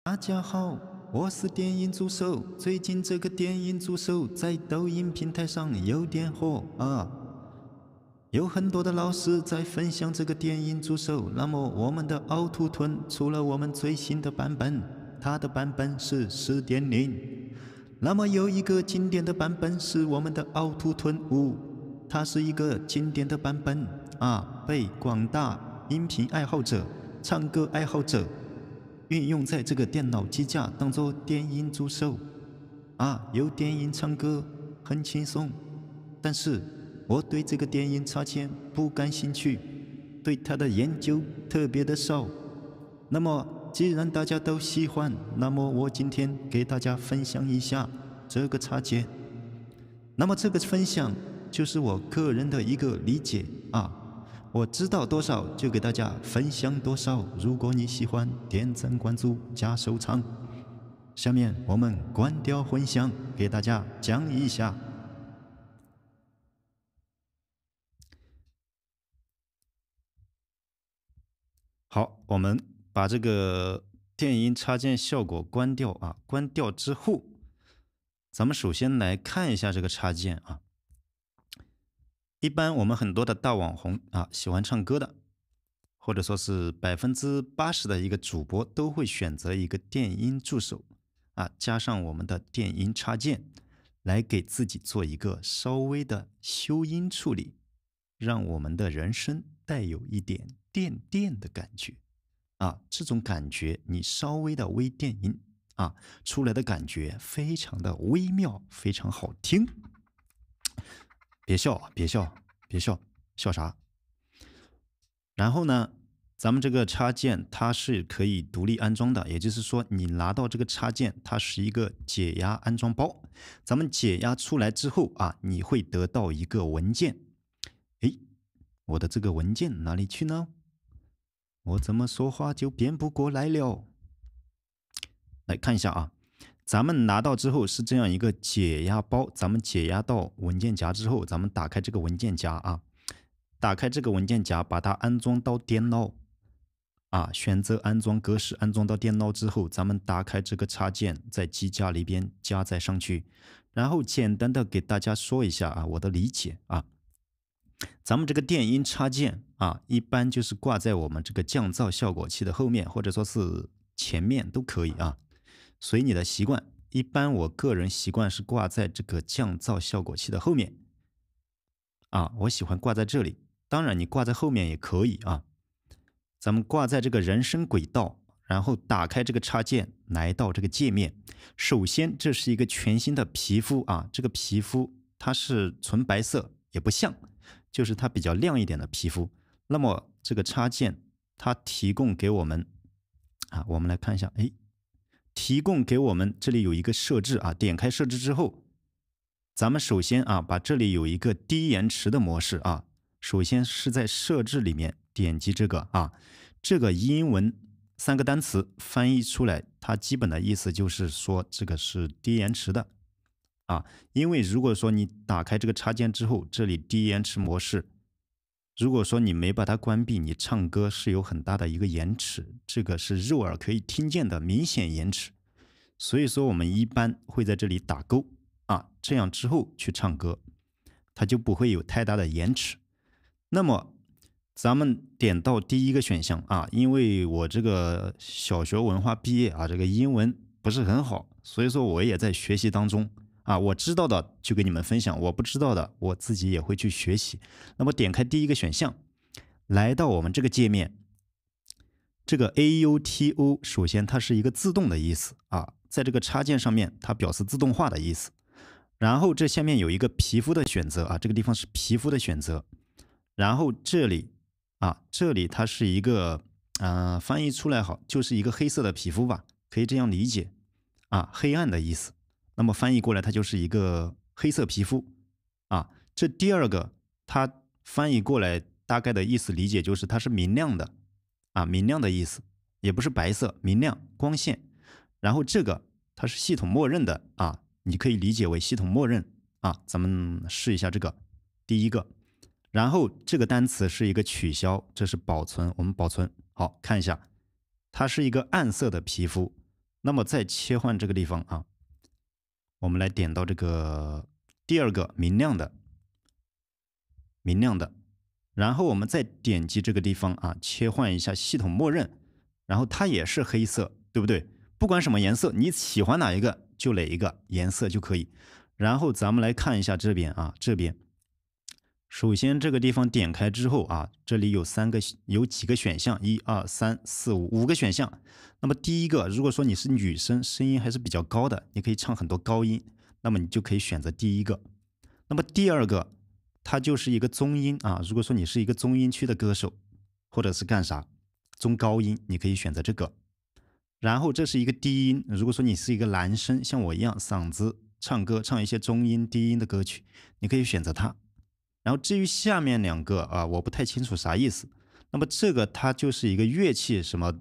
大家好，我是电影助手。最近这个电影助手在抖音平台上有点火啊，有很多的老师在分享这个电影助手。那么我们的凹凸臀出了我们最新的版本，它的版本是10.0。那么有一个经典的版本是我们的凹凸臀5，它是一个经典的版本啊，被广大音频爱好者、唱歌爱好者运用在这个电脑机架当做电音助手啊，有电音唱歌很轻松，但是我对这个电音插件不感兴趣，对它的研究特别的少。那么既然大家都喜欢，那么我今天给大家分享一下这个插件。那么这个分享就是我个人的一个理解啊，我知道多少就给大家分享多少。如果你喜欢，点赞、关注、加收藏。下面我们关掉混响，给大家讲一下。好，我们把这个电音插件效果关掉啊。关掉之后，咱们首先来看一下这个插件啊。一般我们很多的大网红啊，喜欢唱歌的，或者说是80%的一个主播都会选择一个电音助手啊，加上我们的电音插件，来给自己做一个稍微的修音处理，让我们的人声带有一点电电的感觉啊。这种感觉你稍微的微电音啊，出来的感觉非常的微妙，非常好听。别笑啊，别笑，别笑，笑啥？然后呢，咱们这个插件它是可以独立安装的，也就是说，你拿到这个插件，它是一个解压安装包。咱们解压出来之后啊，你会得到一个文件。诶，我的这个文件哪里去呢？我怎么说话就变不过来了？来看一下啊，咱们拿到之后是这样一个解压包，咱们解压到文件夹之后，咱们打开这个文件夹啊。打开这个文件夹，把它安装到电脑啊，选择安装格式，安装到电脑之后，咱们打开这个插件，在机架里边加载上去，然后简单的给大家说一下啊，我的理解啊，咱们这个电音插件啊，一般就是挂在我们这个降噪效果器的后面，或者说是前面都可以啊，随你的习惯。一般我个人习惯是挂在这个降噪效果器的后面啊，我喜欢挂在这里。当然，你挂在后面也可以啊。咱们挂在这个人声轨道，然后打开这个插件，来到这个界面。首先，这是一个全新的皮肤啊，这个皮肤它是纯白色，也不像，就是它比较亮一点的皮肤。那么这个插件它提供给我们啊，我们来看一下，哎，提供给我们这里有一个设置啊，点开设置之后，咱们首先啊，把这里有一个低延迟的模式啊。首先是在设置里面点击这个啊，这个英文3个单词翻译出来，它基本的意思就是说这个是低延迟的啊。因为如果说你打开这个插件之后，这里低延迟模式，如果说你没把它关闭，你唱歌是有很大的一个延迟，这个是肉耳可以听见的明显延迟。所以说我们一般会在这里打勾啊，这样之后去唱歌，它就不会有太大的延迟。那么，咱们点到第一个选项啊，因为我这个小学文化毕业啊，这个英文不是很好，所以说我也在学习当中啊。我知道的就给你们分享，我不知道的我自己也会去学习。那么点开第一个选项，来到我们这个界面，这个 AUTO 首先它是一个自动的意思啊，在这个插件上面它表示自动化的意思。然后这下面有一个皮肤的选择啊，这个地方是皮肤的选择。然后这里啊，这里它是一个翻译出来好，就是一个黑色的皮肤吧，可以这样理解啊，黑暗的意思。那么翻译过来，它就是一个黑色皮肤啊。这第二个，它翻译过来大概的意思理解就是它是明亮的啊，明亮的意思，也不是白色，明亮光线。然后这个它是系统默认的啊，你可以理解为系统默认啊。咱们试一下这个第一个。然后这个单词是一个取消，这是保存，我们保存。好，看一下，它是一个暗色的皮肤，那么再切换这个地方啊，我们来点到这个第二个明亮的，明亮的，然后我们再点击这个地方啊，切换一下系统默认，然后它也是黑色，对不对？不管什么颜色，你喜欢哪一个就哪一个颜色就可以。然后咱们来看一下这边啊，这边首先这个地方点开之后啊，这里有几个选项，1、2、3、4、5个选项。那么第一个，如果说你是女生，声音还是比较高的，你可以唱很多高音，那么你就可以选择第一个。那么第二个，它就是一个中音啊。如果说你是一个中音区的歌手，或者是干啥中高音，你可以选择这个。然后这是一个低音，如果说你是一个男生，像我一样嗓子唱歌唱一些中音、低音的歌曲，你可以选择它。然后至于下面两个啊，我不太清楚啥意思。那么这个它就是一个乐器什么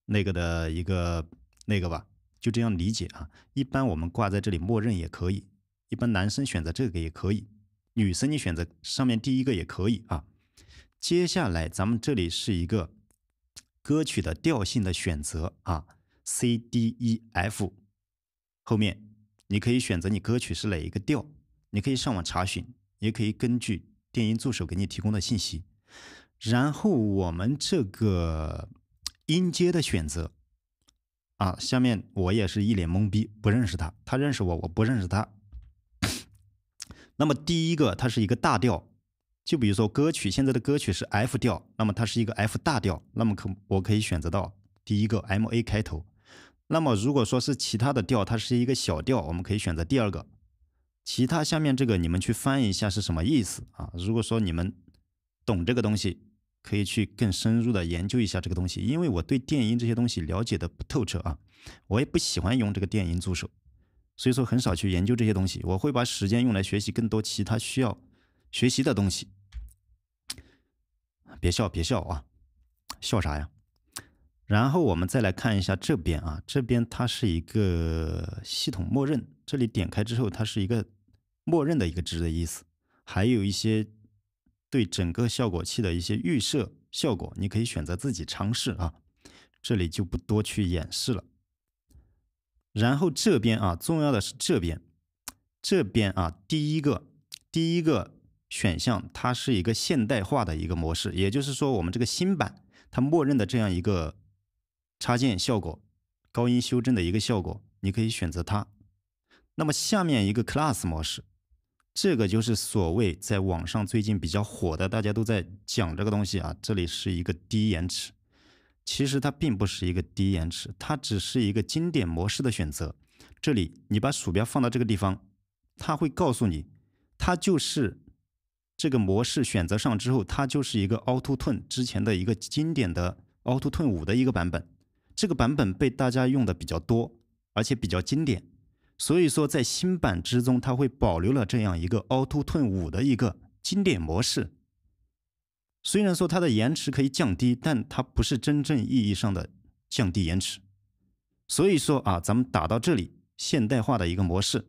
那个的一个那个吧，就这样理解啊。一般我们挂在这里默认也可以，一般男生选择这个也可以，女生你选择上面第一个也可以啊。接下来咱们这里是一个歌曲的调性的选择啊，C D E F 后面你可以选择你歌曲是哪一个调，你可以上网查询，也可以根据电音助手给你提供的信息。然后我们这个音阶的选择啊，下面我也是一脸懵逼，不认识他，他认识我，我不认识他。那么第一个，它是一个大调，就比如说现在的歌曲是 F 调，那么它是一个 F 大调，那么我可以选择到第一个 MA 开头。那么如果说是其他的调，它是一个小调，我们可以选择第二个。其他下面这个你们去翻译一下是什么意思啊？如果说你们懂这个东西，可以去更深入的研究一下这个东西，因为我对电音这些东西了解的不透彻啊，我也不喜欢用这个电音助手，所以说很少去研究这些东西，我会把时间用来学习更多其他需要学习的东西。别笑，别笑啊，笑啥呀？然后我们再来看一下这边啊，这边它是一个系统默认，这里点开之后，它是一个默认的一个值的意思，还有一些对整个效果器的一些预设效果，你可以选择自己尝试啊，这里就不多去演示了。然后这边啊，重要的是这边啊，第一个选项它是一个现代化的一个模式，也就是说我们这个新版它默认的这样一个插件效果，高音修正的一个效果，你可以选择它。那么下面一个 class 模式，这个就是所谓在网上最近比较火的，大家都在讲这个东西啊，这里是一个低延迟。其实它并不是一个低延迟，它只是一个经典模式的选择。这里你把鼠标放到这个地方，它会告诉你，它就是这个模式选择上之后，它就是一个 Auto Tune 之前的一个经典的 Auto Tune 5的一个版本。这个版本被大家用的比较多，而且比较经典。所以说，在新版之中，它会保留了这样一个 Auto Tune 5的一个经典模式。虽然说它的延迟可以降低，但它不是真正意义上的降低延迟。所以说啊，咱们打到这里现代化的一个模式，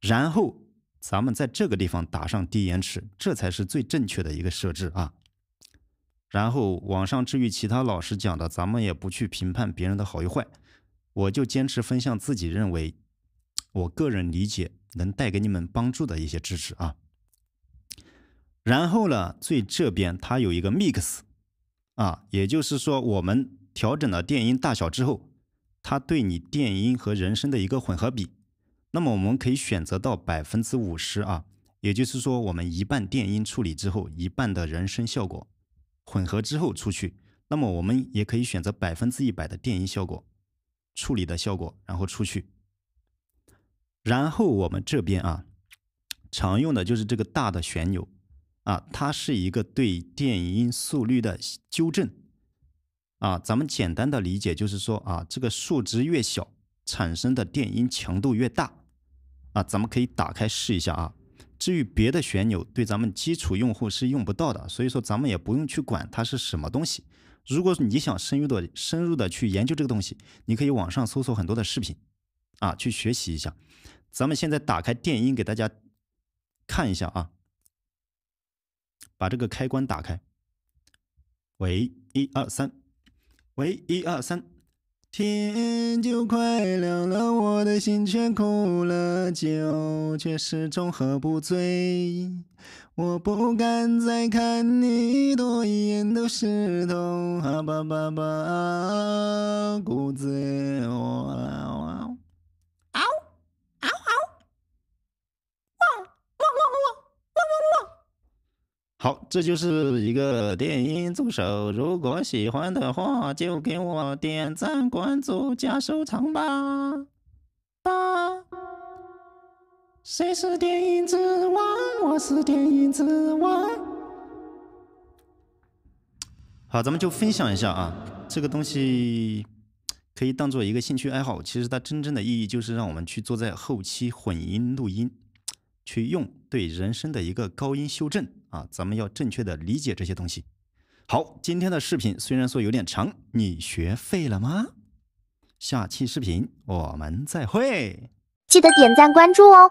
然后咱们在这个地方打上低延迟，这才是最正确的一个设置啊。然后网上至于其他老师讲的，咱们也不去评判别人的好与坏，我就坚持分享自己认为我个人理解能带给你们帮助的一些知识啊。然后呢，最这边它有一个 mix 啊，也就是说我们调整了电音大小之后，它对你电音和人声的一个混合比，那么我们可以选择到50%啊，也就是说我们一半电音处理之后，一半的人声效果混合之后出去，那么我们也可以选择100%的电音效果处理的效果，然后出去。然后我们这边啊，常用的就是这个大的旋钮啊，它是一个对电音速率的纠正啊。咱们简单的理解就是说啊，这个数值越小，产生的电音强度越大啊。咱们可以打开试一下啊。至于别的旋钮，对咱们基础用户是用不到的，所以说咱们也不用去管它是什么东西。如果你想深入的去研究这个东西，你可以网上搜索很多的视频啊，去学习一下。咱们现在打开电音给大家看一下啊，把这个开关打开，喂，1、2、3，喂，1、2、3，天就快亮了，我的心却哭了，酒却始终喝不醉。我不敢再看你多一眼都是痛，啊吧吧吧，骨子哇。好，这就是一个电音助手。如果喜欢的话，就给我点赞、关注、加收藏吧。谁是电音之王？我是电音之王。好，咱们就分享一下啊，这个东西可以当做一个兴趣爱好。其实它真正的意义就是让我们去做在后期混音录音，去用对人声的一个高音修正啊。咱们要正确的理解这些东西。好，今天的视频虽然说有点长，你学废了吗？下期视频我们再会，记得点赞关注哦。